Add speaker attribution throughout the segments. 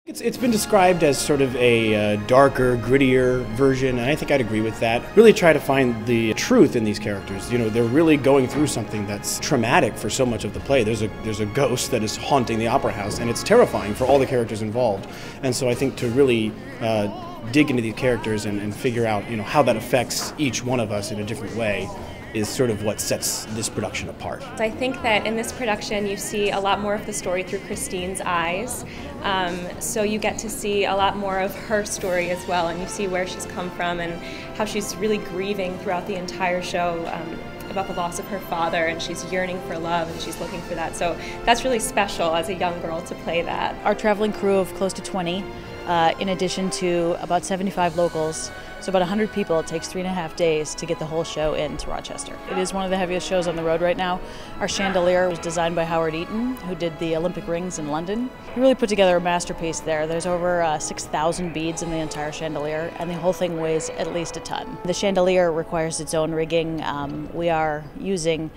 Speaker 1: It's been described as sort of a darker, grittier version, and I think I'd agree with that. Really try to find the truth in these characters. You know, they're really going through something that's traumatic for so much of the play. There's a ghost that is haunting the opera house, and it's terrifying for all the characters involved. And so I think to really dig into these characters and figure out, you know, how that affects each one of us in a different way is sort of what sets this production apart.
Speaker 2: I think that in this production you see a lot more of the story through Christine's eyes, so you get to see a lot more of her story as well, and you see where she's come from and how she's really grieving throughout the entire show about the loss of her father, and she's yearning for love and she's looking for that. So that's really special as a young girl to play that.
Speaker 3: Our traveling crew of close to 20, in addition to about 75 locals, so about 100 people. It takes 3.5 days to get the whole show into Rochester. It is one of the heaviest shows on the road right now. Our chandelier was designed by Howard Eaton, who did the Olympic rings in London. He really put together a masterpiece there. There's over 6,000 beads in the entire chandelier, and the whole thing weighs at least a ton. The chandelier requires its own rigging. We are using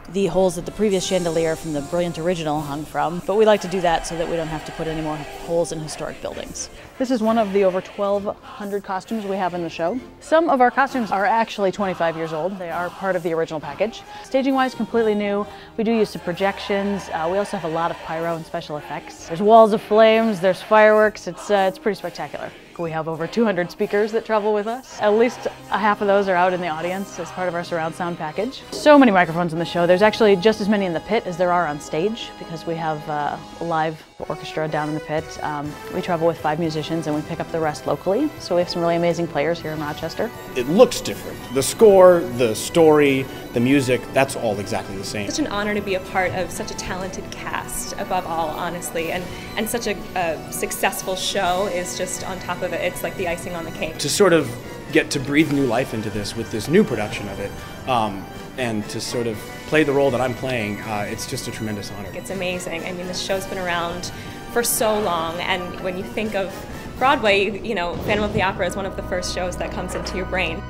Speaker 3: the holes that the previous chandelier from the brilliant original hung from, but we like to do that so that we don't have to put any more holes in historic buildings. This is one of the over 1,200 costumes we have in the show. Some of our costumes are actually 25 years old. They are part of the original package. Staging-wise, completely new. We do use some projections. We also have a lot of pyro and special effects. There's walls of flames, there's fireworks. It's pretty spectacular. We have over 200 speakers that travel with us. At least a half of those are out in the audience as part of our surround sound package. So many microphones in the show. There's actually just as many in the pit as there are on stage because we have a live orchestra down in the pit. We travel with 5 musicians and we pick up the rest locally. So we have some really amazing players here in Rochester.
Speaker 1: It looks different. The score, the story, the music, that's all exactly the same.
Speaker 2: Such an honor to be a part of such a talented cast, above all, honestly, and such a successful show is just on top of it. It's like the icing on the cake.
Speaker 1: To sort of get to breathe new life into this with this new production of it, and to sort of play the role that I'm playing, it's just a tremendous honor.
Speaker 2: It's amazing. I mean, this show's been around for so long, and when you think of Broadway, you know, Phantom of the Opera is one of the first shows that comes into your brain.